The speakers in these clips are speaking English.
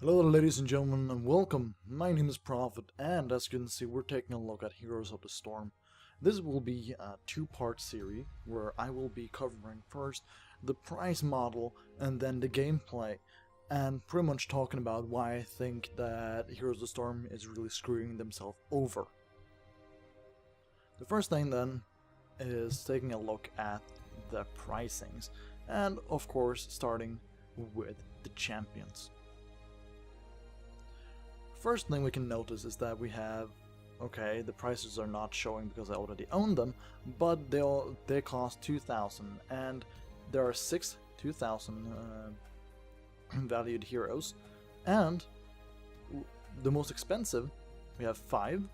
Hello ladies and gentlemen and welcome. My name is Prophet and as you can see we're taking a look at Heroes of the Storm. This will be a two-part series where I will be covering first the price model and then the gameplay and pretty much talking about why I think that Heroes of the Storm is really screwing themselves over. The first thing then is taking a look at the pricings and of course starting with the champions. First thing we can notice is that we have, okay, the prices are not showing because I already own them, but they cost 2,000 and there are 6 2,000 valued heroes, and the most expensive we have 5,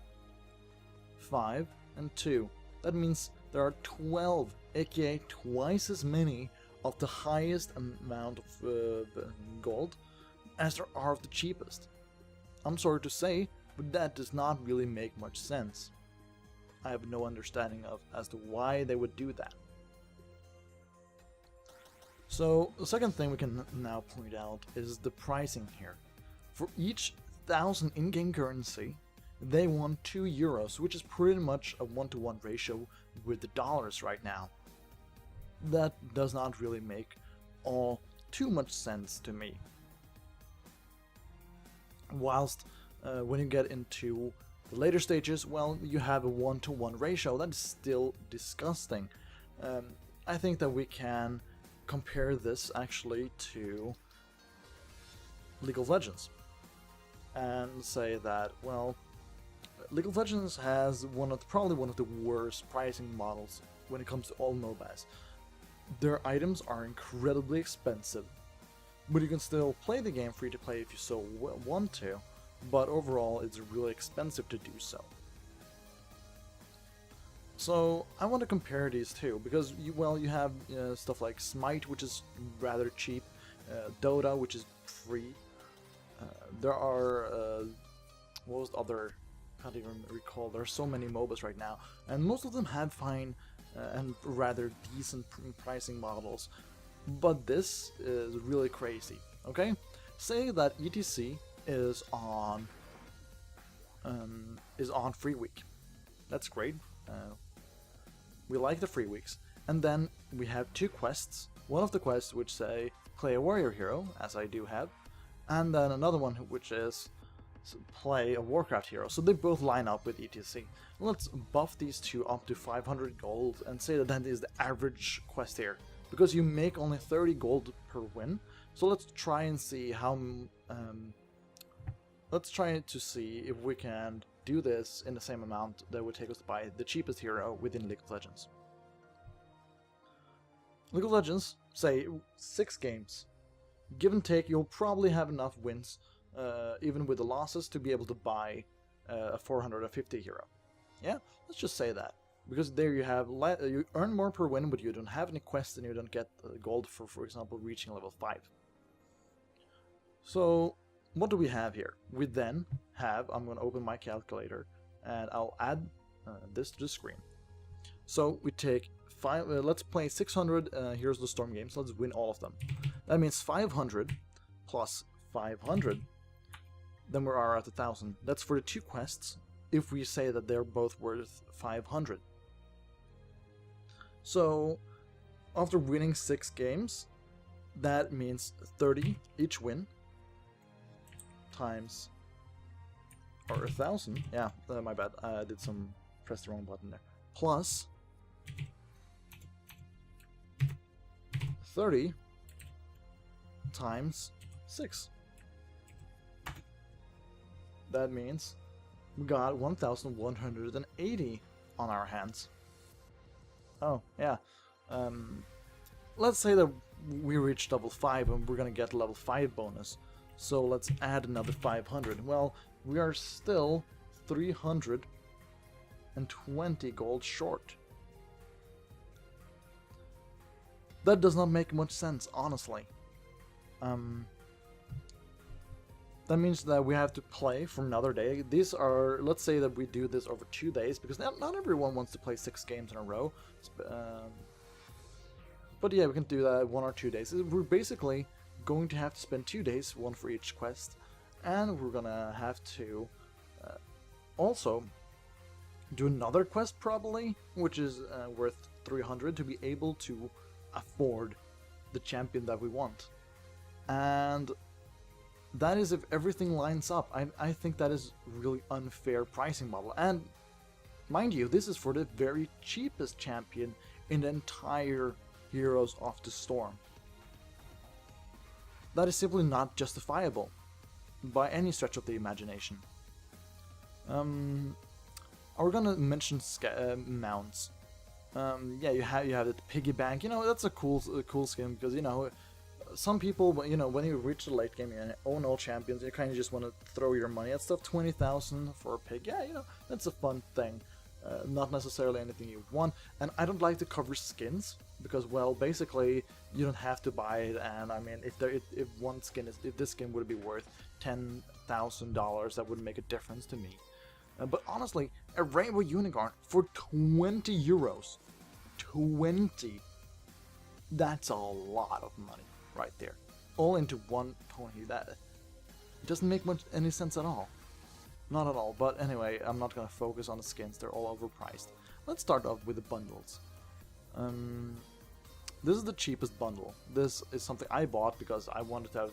5 and 2. That means there are 12, aka twice as many of the highest amount of gold as there are of the cheapest. I'm sorry to say, but that does not really make much sense. I have no understanding of as to why they would do that. So the second thing we can now point out is the pricing here. For each 1,000 in-game currency, they want 2 euros, which is pretty much a 1-to-1 ratio with the dollars right now. That does not really make all too much sense to me. Whilst when you get into the later stages, well, you have a 1-to-1 ratio. That is still disgusting. I think that we can compare this actually to League of Legends and say that, well, League of Legends has probably one of the worst pricing models when it comes to all MOBAs. Their items are incredibly expensive, but you can still play the game free to play if you so want to, but overall it's really expensive to do so. So I want to compare these two, because you have stuff like Smite, which is rather cheap, Dota, which is free. There are, what was the other, I can't even recall, there are so many MOBAs right now, and most of them have fine and rather decent pricing models. But this is really crazy, okay? Say that ETC is on free week. That's great. We like the free weeks. And then we have 2 quests. One of the quests which say play a warrior hero, as I do have, and then another one which is play a Warcraft hero. So they both line up with ETC. Let's buff these two up to 500 gold and say that is the average quest here, because you make only 30 gold per win. So let's try and see how let's try to see if we can do this in the same amount that would take us to buy the cheapest hero within League of Legends. League of Legends, say 6 games. Give and take, you'll probably have enough wins, even with the losses, to be able to buy a 450 hero. Yeah, let's just say that. Because there you have, you earn more per win, but you don't have any quests and you don't get gold for example, reaching level 5. So, what do we have here? We then have, I'm going to open my calculator, and I'll add this to the screen. So, we take 5, let's play 600 Heroes of the Storm games, let's win all of them. That means 500 plus 500, then we are at 1,000. That's for the 2 quests, if we say that they're both worth 500. So, after winning 6 games, that means 30 each win, times, or 1,000, yeah, my bad, I pressed the wrong button there, plus 30 times 6. That means we got 1,180 on our hands. Oh, yeah. Let's say that we reach level 5 and we're gonna get level 5 bonus. So let's add another 500. Well, we are still 320 gold short. That does not make much sense, honestly. That means that we have to play for another day. These are, let's say that we do this over 2 days, because not everyone wants to play 6 games in a row. But yeah, we can do that 1 or 2 days. We're basically going to have to spend 2 days, one for each quest, And we're gonna have to also do another quest probably, which is worth 300 to be able to afford the champion that we want. And that is if everything lines up. I think that is really unfair pricing model. And mind you, this is for the very cheapest champion in the entire Heroes of the Storm. That is simply not justifiable by any stretch of the imagination. We're gonna mention mounts. Yeah, you have the piggy bank. You know, that's a cool skin because, you know, some people, you know, when you reach the late game and own all champions, you kind of just want to throw your money at stuff. 20,000 for a pig, yeah, you know, that's a fun thing. Not necessarily anything you want. And I don't like to cover skins because, well, basically you don't have to buy it. And I mean, if one skin is, if this skin would be worth $10,000, that wouldn't make a difference to me. But honestly, a Rainbow Unicorn for 20 euros, 20. That's a lot of money right there, all into one pony. That doesn't make any sense at all. Not at all. But anyway, I'm not gonna focus on the skins, they're all overpriced. Let's start off with the bundles. This is the cheapest bundle. This is something I bought because I wanted to have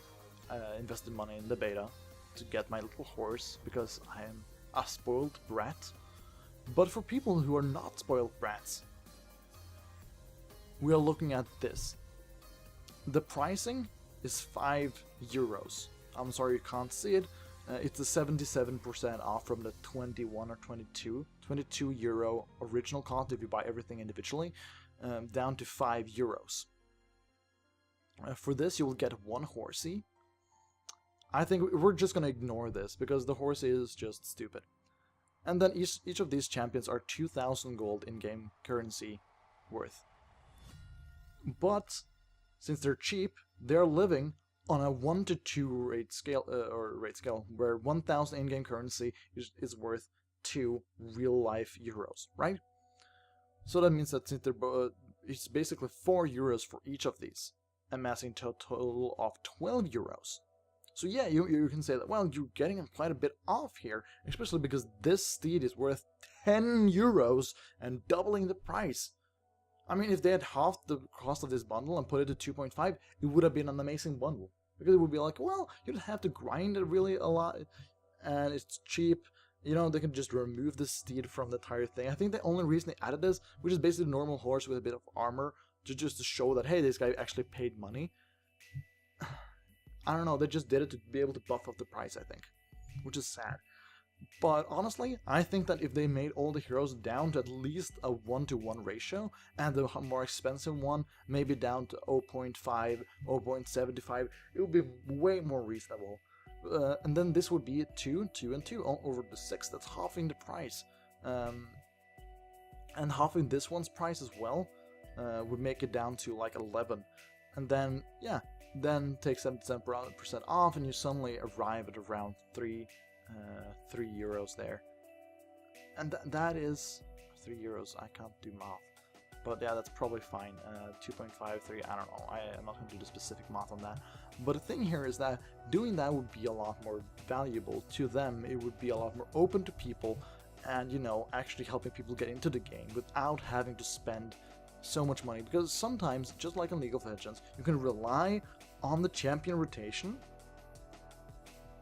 invested money in the beta to get my little horse, because I am a spoiled brat. But for people who are not spoiled brats, we are looking at this. The pricing is 5 euros. I'm sorry you can't see it. It's a 77% off from the 21 or 22 euro original cost if you buy everything individually, down to 5 euros. For this you will get one horsey. I think we're just gonna ignore this because the horsey is just stupid. And then each of these champions are 2,000 gold in-game currency worth. But since they're cheap, they're living on a 1 to 2 rate scale, where 1,000 in-game currency is worth 2 real-life euros, right? So that means that since they're it's basically 4 euros for each of these, amassing to a total of 12 euros. So yeah, you can say that, well, you're getting quite a bit off here, especially because this steed is worth 10 euros and doubling the price. I mean, if they had halved the cost of this bundle and put it to 2.5, it would have been an amazing bundle. Because it would be like, well, you don't have to grind it really a lot, and it's cheap. You know, they can just remove the steed from the entire thing. I think the only reason they added this, which is basically a normal horse with a bit of armor, just to show that, hey, this guy actually paid money. I don't know, they just did it to be able to buff up the price, I think. Which is sad. But honestly, I think that if they made all the heroes down to at least a 1-to-1 ratio, and the more expensive one maybe down to 0.5, 0.75, it would be way more reasonable. And then this would be 2, 2, and 2 over the 6. That's halving the price. And halving this one's price as well would make it down to like 11. And then, yeah, then take 77% off, and you suddenly arrive at around 3 euros there. And that is 3 euros. I can't do math, but yeah, that's probably fine. 2.53, I don't know, I'm not going to do the specific math on that. But the thing here is that doing that would be a lot more valuable to them. It would be a lot more open to people, and, you know, actually helping people get into the game without having to spend so much money. Because sometimes, just like in League of Legends, you can rely on the champion rotation,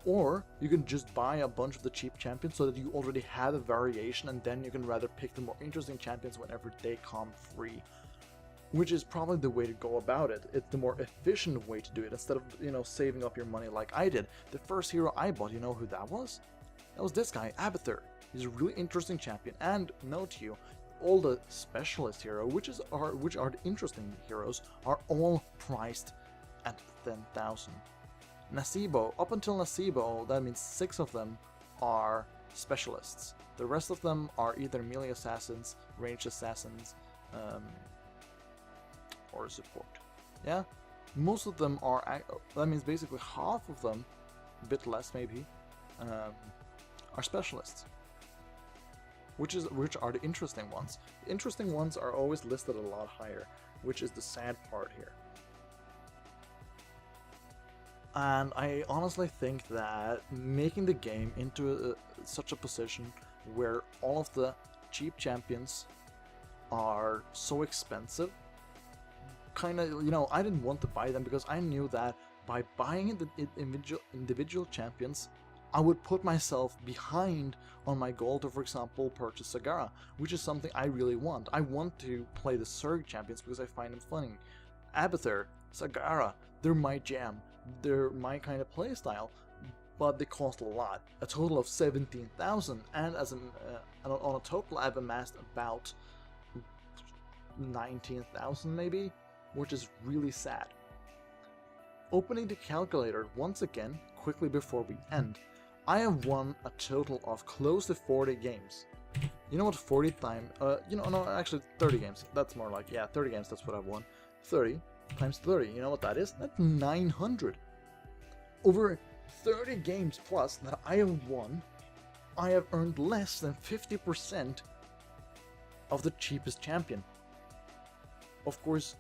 or you can just buy a bunch of the cheap champions so that you already have a variation, and then you can rather pick the more interesting champions whenever they come free. Which is probably the way to go about it. It's the more efficient way to do it, instead of, you know, saving up your money like I did. The first hero I bought, you know who that was? That was this guy, Abathur. He's a really interesting champion, and note to you, all the specialist hero, which are the interesting heroes, are all priced at 10,000. Nasibo, up until Nasibo, that means 6 of them are specialists. The rest of them are either melee assassins, ranged assassins, or support. Yeah? Most of them are, that means basically half of them, a bit less maybe, are specialists. Which are the interesting ones. The interesting ones are always listed a lot higher, which is the sad part here. And I honestly think that making the game into such a position where all of the cheap champions are so expensive, kind of, you know, I didn't want to buy them because I knew that by buying the individual champions, I would put myself behind on my goal to, for example, purchase Sagara, which is something I really want. I want to play the Surge champions because I find them funny. Abathur, Sagara, they're my jam. They're my kind of playstyle, but they cost a lot. A total of 17,000, and as on a total I've amassed about 19,000 maybe, which is really sad. Opening the calculator once again, quickly before we end, I have won a total of close to 40 games. You know what 40 times, no, actually 30 games, that's more like, yeah, 30 games, that's what I've won. 30 times 30, you know what that is? That's 900. Over 30 games plus that I have won, I have earned less than 50% of the cheapest champion. Of course,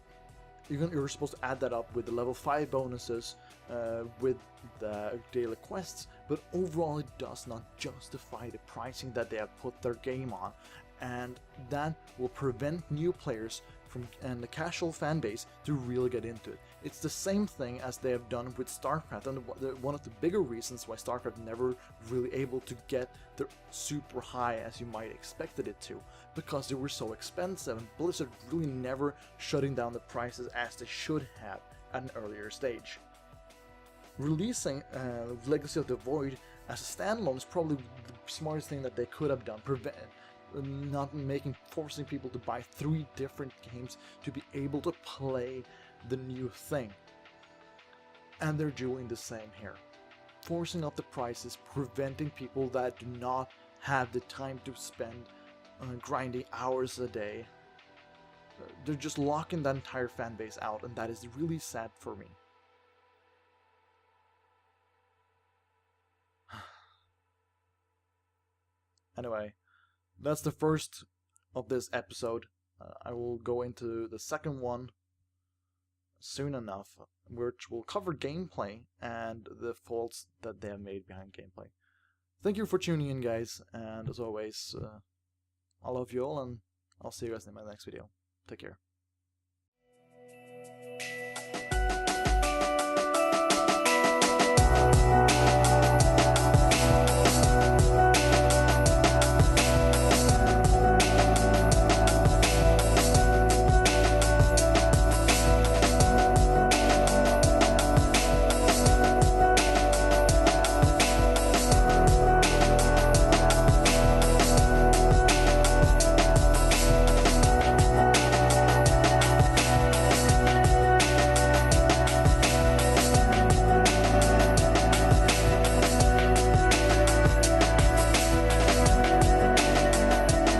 you're supposed to add that up with the level 5 bonuses, with the daily quests, but overall it does not justify the pricing that they have put their game on, and that will prevent new players from, and the casual fan base, to really get into it. It's the same thing as they have done with StarCraft, and one of the bigger reasons why StarCraft never really able to get the super high as you might expected it to, because they were so expensive, and Blizzard really never shutting down the prices as they should have at an earlier stage. Releasing Legacy of the Void as a standalone is probably the smartest thing that they could have done. Not forcing people to buy 3 different games to be able to play the new thing. And they're doing the same here. Forcing up the prices, preventing people that do not have the time to spend grinding hours a day. They're just locking that entire fan base out, and that is really sad for me. Anyway, that's the first of this episode. I will go into the second one soon enough, which will cover gameplay and the faults that they have made behind gameplay. Thank you for tuning in, guys, and as always, I love you all, and I'll see you guys in my next video. Take care.